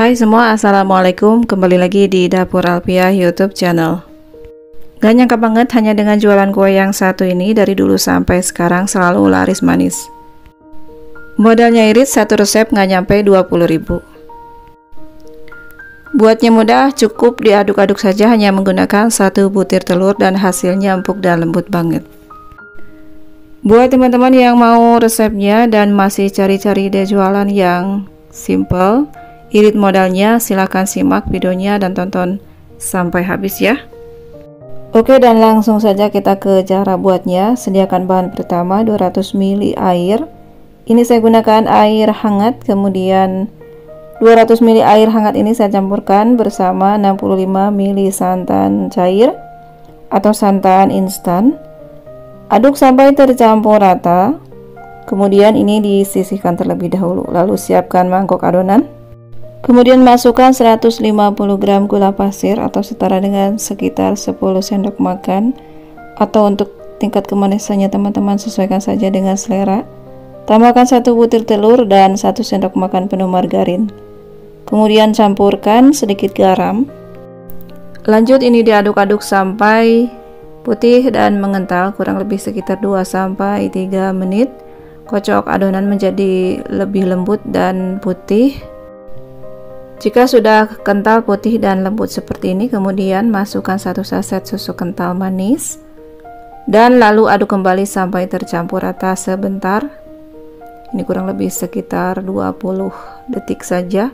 Hai semua, assalamualaikum. Kembali lagi di Dapur Alfiah YouTube channel. Gak nyangka banget hanya dengan jualan kue yang satu ini dari dulu sampai sekarang selalu laris manis. Modalnya irit, satu resep nggak nyampe 20.000. Buatnya mudah, cukup diaduk-aduk saja hanya menggunakan satu butir telur dan hasilnya empuk dan lembut banget. Buat teman-teman yang mau resepnya dan masih cari-cari ide jualan yang simple, irit modalnya, silahkan simak videonya dan tonton sampai habis ya. Oke, dan langsung saja kita ke cara buatnya. Sediakan bahan pertama 200 ml air. Ini saya gunakan air hangat, kemudian 200 ml air hangat ini saya campurkan bersama 65 ml santan cair atau santan instan. Aduk sampai tercampur rata. Kemudian ini disisihkan terlebih dahulu. Lalu siapkan mangkok adonan. Kemudian masukkan 150 gram gula pasir atau setara dengan sekitar 10 sendok makan, atau untuk tingkat kemanisannya teman-teman sesuaikan saja dengan selera. Tambahkan 1 butir telur dan 1 sendok makan penuh margarin. Kemudian campurkan sedikit garam. Lanjut ini diaduk-aduk sampai putih dan mengental, kurang lebih sekitar 2-3 menit. Kocok adonan menjadi lebih lembut dan putih. Jika sudah kental, putih, dan lembut seperti ini, kemudian masukkan 1 saset susu kental manis dan lalu aduk kembali sampai tercampur rata sebentar. Ini kurang lebih sekitar 20 detik saja.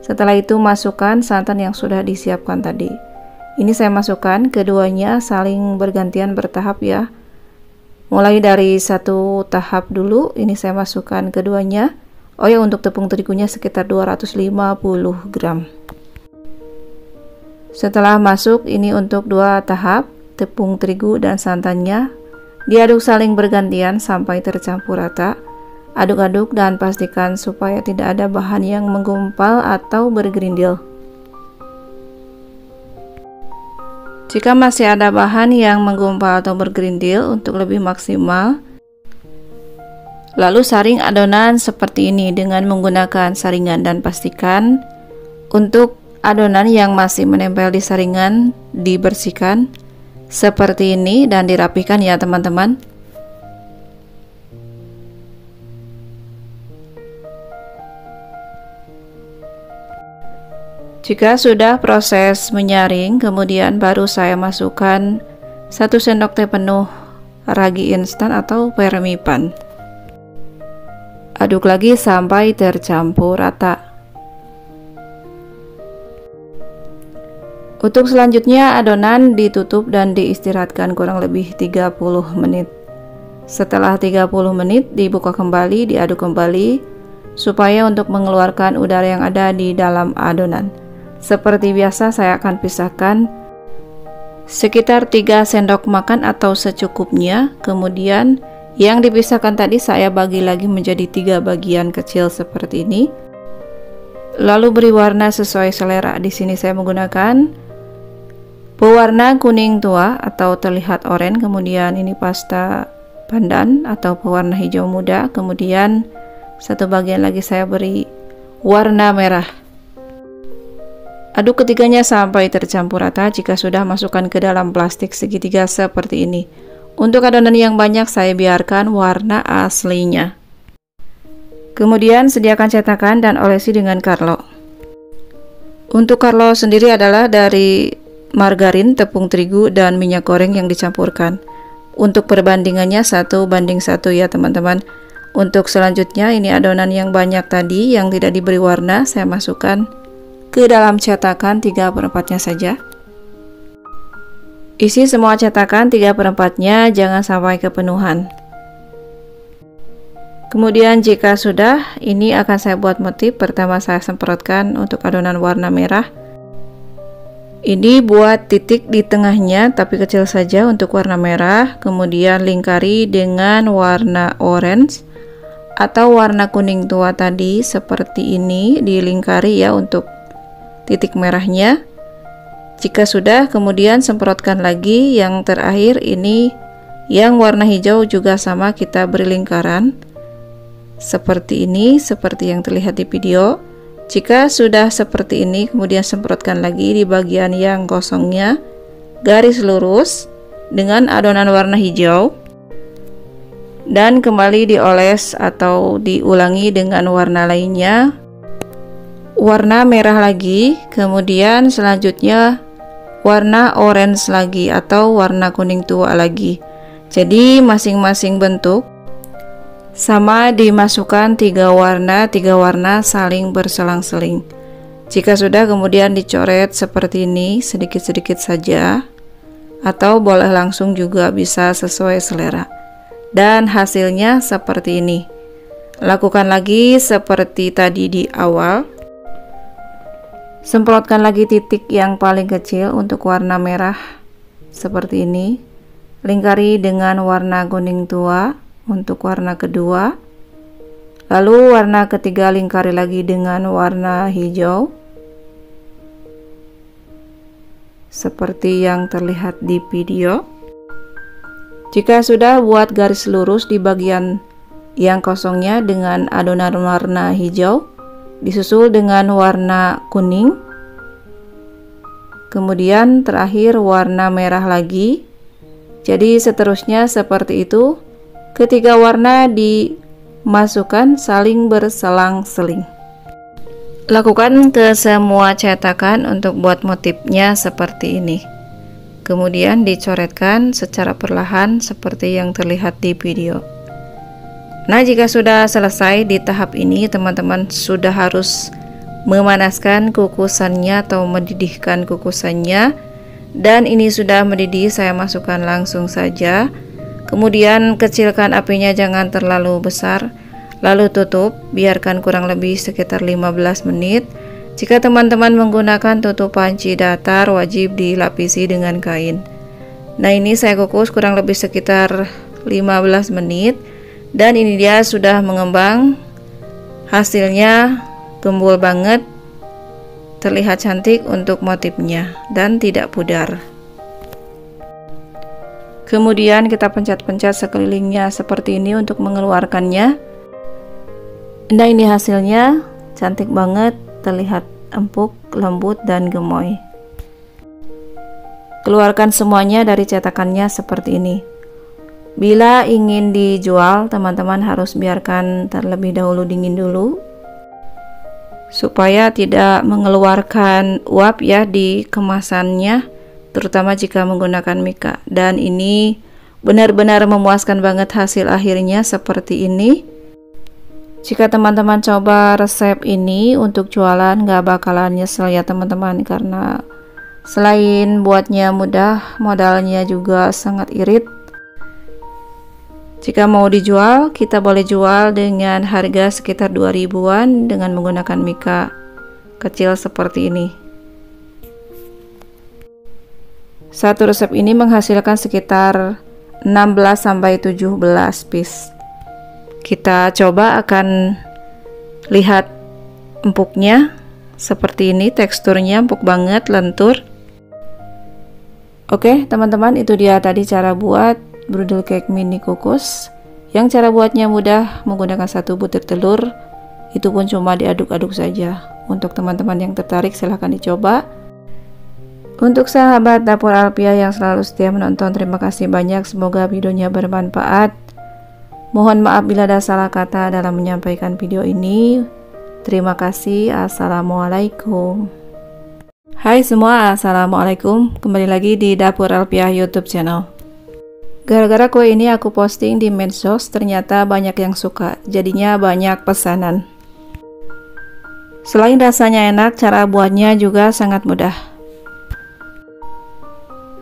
Setelah itu masukkan santan yang sudah disiapkan tadi. Ini saya masukkan keduanya saling bergantian bertahap ya. Mulai dari satu tahap dulu, ini saya masukkan keduanya. Oh ya, untuk tepung terigunya sekitar 250 gram. Setelah masuk, ini untuk 2 tahap tepung terigu dan santannya. Diaduk saling bergantian sampai tercampur rata. Aduk-aduk dan pastikan supaya tidak ada bahan yang menggumpal atau bergerindil. Jika masih ada bahan yang menggumpal atau bergerindil, untuk lebih maksimal, lalu saring adonan seperti ini dengan menggunakan saringan dan pastikan untuk adonan yang masih menempel di saringan dibersihkan seperti ini dan dirapikan ya teman-teman. Jika sudah proses menyaring, kemudian baru saya masukkan 1 sendok teh penuh ragi instan atau vermipan. Aduk lagi sampai tercampur rata. Untuk selanjutnya adonan ditutup dan diistirahatkan kurang lebih 30 menit. Setelah 30 menit dibuka kembali, diaduk kembali supaya untuk mengeluarkan udara yang ada di dalam adonan. Seperti biasa saya akan pisahkan sekitar 3 sendok makan atau secukupnya. Kemudian yang dipisahkan tadi saya bagi lagi menjadi 3 bagian kecil seperti ini. Lalu beri warna sesuai selera. Di sini saya menggunakan pewarna kuning tua atau terlihat oranye. Kemudian ini pasta pandan atau pewarna hijau muda. Kemudian satu bagian lagi saya beri warna merah. Aduk ketiganya sampai tercampur rata. Jika sudah, masukkan ke dalam plastik segitiga seperti ini. Untuk adonan yang banyak saya biarkan warna aslinya. Kemudian sediakan cetakan dan olesi dengan Carlo. Untuk Carlo sendiri adalah dari margarin, tepung terigu, dan minyak goreng yang dicampurkan. Untuk perbandingannya 1:1 ya teman-teman. Untuk selanjutnya ini adonan yang banyak tadi yang tidak diberi warna saya masukkan ke dalam cetakan 3/4-nya saja. Isi semua cetakan 3/4-nya, jangan sampai kepenuhan. Kemudian jika sudah, ini akan saya buat motif. Pertama saya semprotkan untuk adonan warna merah. Ini buat titik di tengahnya tapi kecil saja untuk warna merah. Kemudian lingkari dengan warna orange atau warna kuning tua tadi seperti ini, dilingkari ya untuk titik merahnya. Jika sudah, kemudian semprotkan lagi. Yang terakhir ini yang warna hijau juga sama, kita beri lingkaran seperti ini, seperti yang terlihat di video. Jika sudah seperti ini, kemudian semprotkan lagi di bagian yang kosongnya garis lurus dengan adonan warna hijau dan kembali dioles atau diulangi dengan warna lainnya, warna merah lagi, kemudian selanjutnya warna orange lagi atau warna kuning tua lagi. Jadi masing-masing bentuk sama dimasukkan tiga warna saling berselang-seling. Jika sudah, kemudian dicoret seperti ini sedikit-sedikit saja, atau boleh langsung juga, bisa sesuai selera. Dan hasilnya seperti ini. Lakukan lagi seperti tadi di awal. Semprotkan lagi titik yang paling kecil untuk warna merah seperti ini. Lingkari dengan warna kuning tua untuk warna kedua, lalu warna ketiga lingkari lagi dengan warna hijau seperti yang terlihat di video. Jika sudah, buat garis lurus di bagian yang kosongnya dengan adonan warna hijau, disusul dengan warna kuning, kemudian terakhir warna merah lagi. Jadi seterusnya seperti itu. Ketiga warna dimasukkan saling berselang-seling. Lakukan ke semua cetakan untuk buat motifnya seperti ini. Kemudian dicoretkan secara perlahan seperti yang terlihat di video. Nah, jika sudah selesai di tahap ini, teman-teman sudah harus memanaskan kukusannya atau mendidihkan kukusannya. Dan ini sudah mendidih, saya masukkan langsung saja. Kemudian kecilkan apinya, jangan terlalu besar, lalu tutup, biarkan kurang lebih sekitar 15 menit. Jika teman-teman menggunakan tutup panci datar, wajib dilapisi dengan kain. Nah, ini saya kukus kurang lebih sekitar 15 menit, dan ini dia sudah mengembang. Hasilnya gembul banget, terlihat cantik untuk motifnya dan tidak pudar. Kemudian kita pencet-pencet sekelilingnya seperti ini untuk mengeluarkannya. Nah, ini hasilnya cantik banget, terlihat empuk, lembut, dan gemoy. Keluarkan semuanya dari cetakannya seperti ini. Bila ingin dijual, teman-teman harus biarkan terlebih dahulu dingin dulu supaya tidak mengeluarkan uap ya di kemasannya, terutama jika menggunakan mika. Dan ini benar-benar memuaskan banget hasil akhirnya seperti ini. Jika teman-teman coba resep ini untuk jualan, gak bakalan nyesel ya teman-teman, karena selain buatnya mudah, modalnya juga sangat irit. Jika mau dijual, kita boleh jual dengan harga sekitar 2000-an dengan menggunakan mika kecil seperti ini. Satu resep ini menghasilkan sekitar 16-17 piece. Kita coba akan lihat empuknya seperti ini, teksturnya empuk banget, lentur. Oke teman-teman, itu dia tadi cara buat brudel cake mini kukus, yang cara buatnya mudah, menggunakan 1 butir telur, itu pun cuma diaduk-aduk saja. Untuk teman-teman yang tertarik, silahkan dicoba. Untuk sahabat Dapur Alpia yang selalu setia menonton, terima kasih banyak, semoga videonya bermanfaat. Mohon maaf bila ada salah kata dalam menyampaikan video ini. Terima kasih. Assalamualaikum. Hai semua, assalamualaikum. Kembali lagi di Dapur Alpia YouTube channel. Gara-gara kue ini aku posting di medsos, ternyata banyak yang suka, jadinya banyak pesanan. Selain rasanya enak, cara buatnya juga sangat mudah.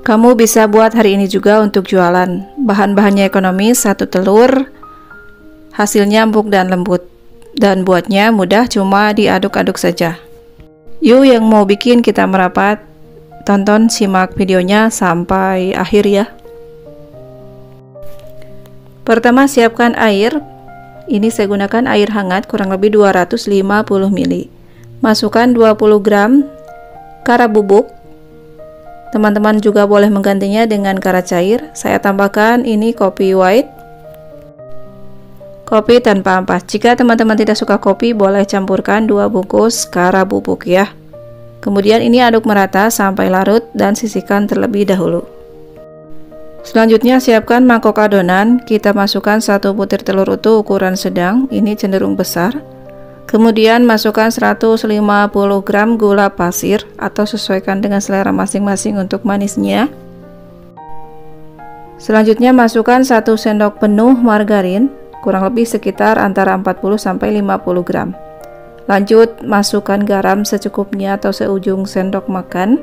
Kamu bisa buat hari ini juga untuk jualan. Bahan-bahannya ekonomis, 1 telur, hasilnya empuk dan lembut, dan buatnya mudah, cuma diaduk-aduk saja. Yuk yang mau bikin kita merapat, tonton simak videonya sampai akhir ya. Pertama, siapkan air. Ini saya gunakan air hangat kurang lebih 250 ml. Masukkan 20 gram kara bubuk. Teman-teman juga boleh menggantinya dengan kara cair. Saya tambahkan ini kopi white. kopi tanpa ampas. Jika teman-teman tidak suka kopi, boleh campurkan 2 bungkus kara bubuk ya. Kemudian ini aduk merata sampai larut dan sisihkan terlebih dahulu. Selanjutnya siapkan mangkok adonan. Kita masukkan 1 butir telur utuh ukuran sedang, ini cenderung besar. Kemudian masukkan 150 gram gula pasir atau sesuaikan dengan selera masing-masing untuk manisnya. Selanjutnya masukkan 1 sendok penuh margarin, kurang lebih sekitar antara 40 sampai 50 gram. Lanjut masukkan garam secukupnya atau seujung sendok makan.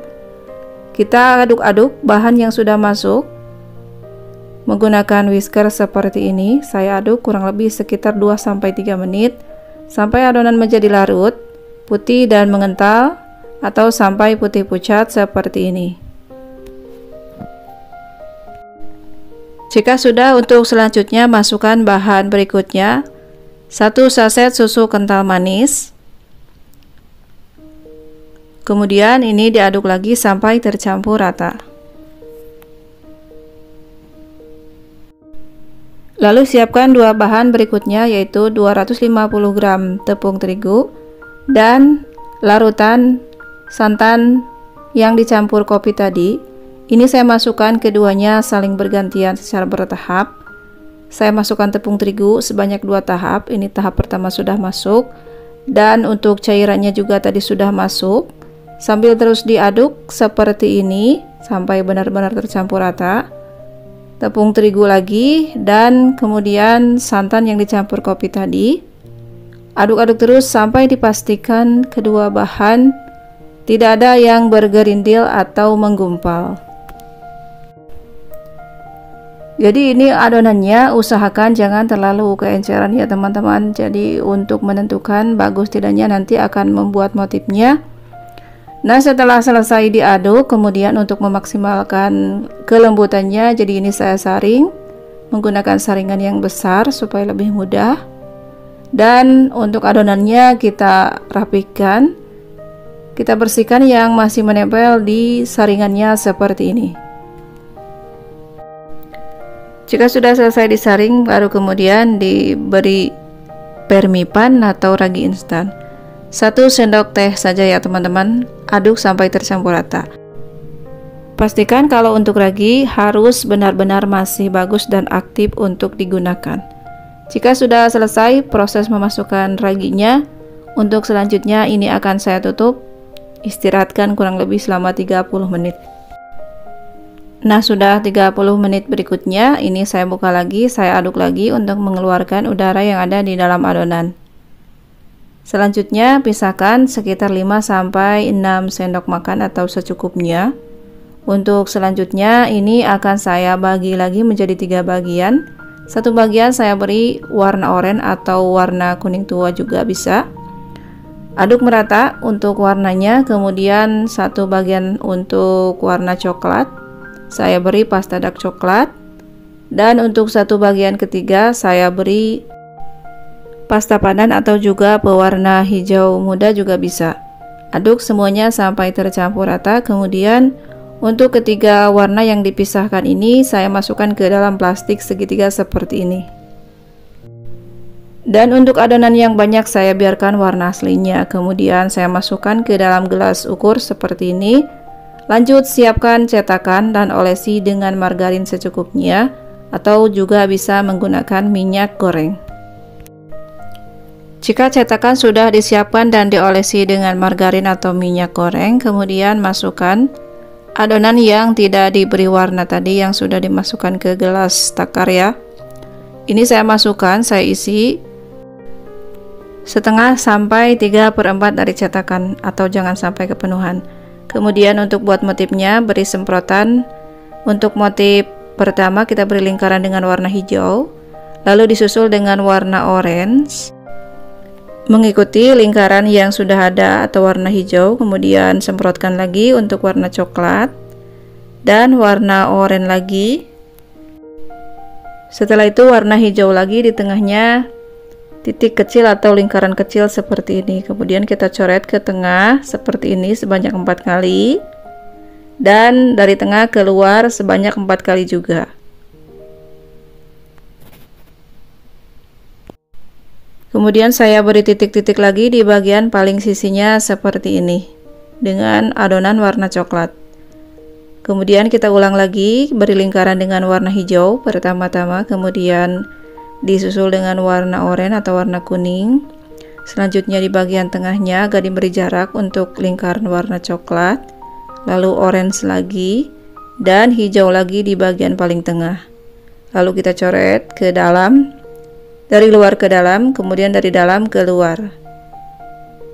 Kita aduk-aduk bahan yang sudah masuk menggunakan whisker seperti ini. Saya aduk kurang lebih sekitar 2 sampai 3 menit sampai adonan menjadi larut, putih dan mengental atau sampai putih pucat seperti ini. Jika sudah, untuk selanjutnya masukkan bahan berikutnya. 1 saset susu kental manis. Kemudian ini diaduk lagi sampai tercampur rata. Lalu siapkan 2 bahan berikutnya, yaitu 250 gram tepung terigu dan larutan santan yang dicampur kopi tadi. Ini saya masukkan keduanya saling bergantian secara bertahap. Saya masukkan tepung terigu sebanyak 2 tahap. Ini tahap pertama sudah masuk, dan untuk cairannya juga tadi sudah masuk. Sambil terus diaduk seperti ini sampai benar-benar tercampur rata. Tepung terigu lagi dan kemudian santan yang dicampur kopi tadi. Aduk-aduk terus sampai dipastikan kedua bahan tidak ada yang bergerindil atau menggumpal. Jadi ini adonannya usahakan jangan terlalu keenceran ya teman-teman. Jadi untuk menentukan bagus tidaknya nanti akan membuat motifnya. Nah, setelah selesai diaduk, kemudian untuk memaksimalkan kelembutannya, jadi ini saya saring menggunakan saringan yang besar supaya lebih mudah. Dan untuk adonannya kita rapikan, kita bersihkan yang masih menempel di saringannya seperti ini. Jika sudah selesai disaring, baru kemudian diberi permipan atau ragi instan. 1 sendok teh saja ya teman-teman. Aduk sampai tercampur rata. Pastikan kalau untuk ragi harus benar-benar masih bagus dan aktif untuk digunakan. Jika sudah selesai proses memasukkan raginya, untuk selanjutnya ini akan saya tutup, istirahatkan kurang lebih selama 30 menit. Nah, sudah 30 menit berikutnya, ini saya buka lagi, saya aduk lagi untuk mengeluarkan udara yang ada di dalam adonan. Selanjutnya pisahkan sekitar 5 sampai 6 sendok makan atau secukupnya. Untuk selanjutnya ini akan saya bagi lagi menjadi 3 bagian. 1 bagian saya beri warna oranye atau warna kuning tua juga bisa. Aduk merata untuk warnanya, kemudian 1 bagian untuk warna coklat. Saya beri pasta dark coklat, dan untuk 1 bagian ketiga saya beri pasta pandan atau juga pewarna hijau muda juga bisa. Aduk semuanya sampai tercampur rata. Kemudian untuk ketiga warna yang dipisahkan ini saya masukkan ke dalam plastik segitiga seperti ini. Dan untuk adonan yang banyak saya biarkan warna aslinya. Kemudian saya masukkan ke dalam gelas ukur seperti ini. Lanjut siapkan cetakan dan olesi dengan margarin secukupnya, atau juga bisa menggunakan minyak goreng. Jika cetakan sudah disiapkan dan diolesi dengan margarin atau minyak goreng, kemudian masukkan adonan yang tidak diberi warna tadi yang sudah dimasukkan ke gelas takar ya. Ini saya masukkan, saya isi setengah sampai 3/4 dari cetakan atau jangan sampai kepenuhan. Kemudian untuk buat motifnya beri semprotan. Untuk motif pertama kita beri lingkaran dengan warna hijau, lalu disusul dengan warna orange mengikuti lingkaran yang sudah ada atau warna hijau. Kemudian semprotkan lagi untuk warna coklat dan warna oranye lagi. Setelah itu warna hijau lagi, di tengahnya titik kecil atau lingkaran kecil seperti ini. Kemudian kita coret ke tengah seperti ini sebanyak 4 kali, dan dari tengah keluar sebanyak 4 kali juga. Kemudian saya beri titik-titik lagi di bagian paling sisinya seperti ini dengan adonan warna coklat. Kemudian kita ulang lagi, beri lingkaran dengan warna hijau pertama-tama, kemudian disusul dengan warna oranye atau warna kuning. Selanjutnya di bagian tengahnya agak diberi jarak untuk lingkaran warna coklat, lalu orange lagi, dan hijau lagi di bagian paling tengah. Lalu kita coret ke dalam, dari luar ke dalam, kemudian dari dalam ke luar.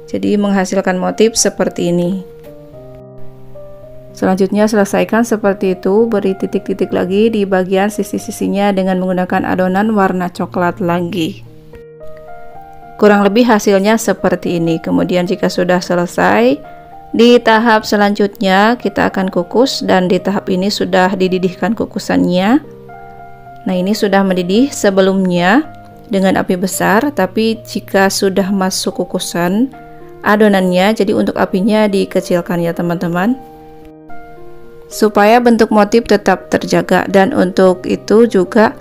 Jadi menghasilkan motif seperti ini. Selanjutnya selesaikan seperti itu, beri titik-titik lagi di bagian sisi-sisinya dengan menggunakan adonan warna coklat lagi. Kurang lebih hasilnya seperti ini. Kemudian jika sudah selesai, di tahap selanjutnya kita akan kukus, dan di tahap ini sudah dididihkan kukusannya. Nah, ini sudah mendidih sebelumnya dengan api besar, tapi jika sudah masuk kukusan adonannya, jadi untuk apinya dikecilkan ya teman-teman, supaya bentuk motif tetap terjaga. Dan untuk itu juga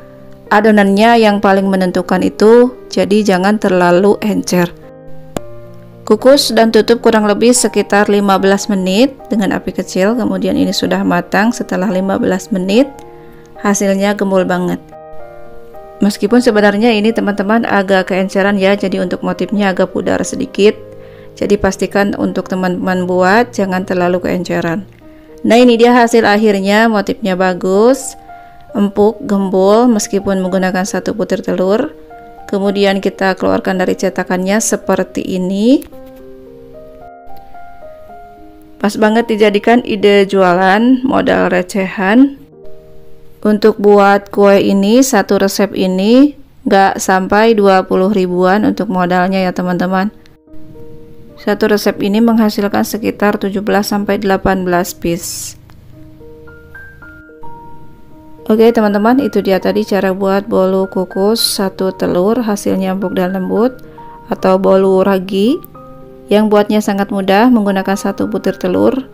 adonannya yang paling menentukan itu, jadi jangan terlalu encer. Kukus dan tutup kurang lebih sekitar 15 menit dengan api kecil. Kemudian ini sudah matang setelah 15 menit. Hasilnya gembul banget. Meskipun sebenarnya ini teman-teman agak keenceran ya, jadi untuk motifnya agak pudar sedikit. Jadi pastikan untuk teman-teman buat jangan terlalu keenceran. Nah, ini dia hasil akhirnya, motifnya bagus, empuk, gembul meskipun menggunakan 1 butir telur. Kemudian kita keluarkan dari cetakannya seperti ini. Pas banget dijadikan ide jualan modal recehan. Untuk buat kue ini, satu resep ini nggak sampai 20 ribuan untuk modalnya ya teman-teman. Satu resep ini menghasilkan sekitar 17-18 piece. Oke teman-teman, itu dia tadi cara buat bolu kukus 1 telur hasilnya empuk dan lembut, atau bolu ragi yang buatnya sangat mudah menggunakan 1 butir telur.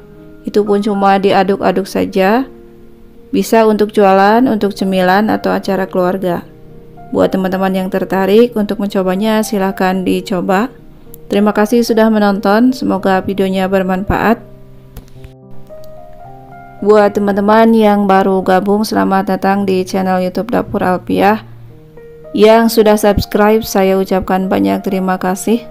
Itu pun cuma diaduk-aduk saja. Bisa untuk jualan, untuk cemilan, atau acara keluarga. Buat teman-teman yang tertarik untuk mencobanya, silahkan dicoba. Terima kasih sudah menonton, semoga videonya bermanfaat. Buat teman-teman yang baru gabung, selamat datang di channel YouTube Dapur Alpiah. Yang sudah subscribe, saya ucapkan banyak terima kasih.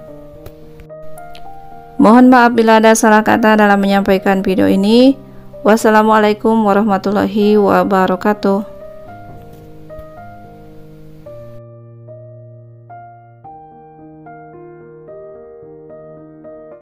Mohon maaf bila ada salah kata dalam menyampaikan video ini. Wassalamualaikum warahmatullahi wabarakatuh.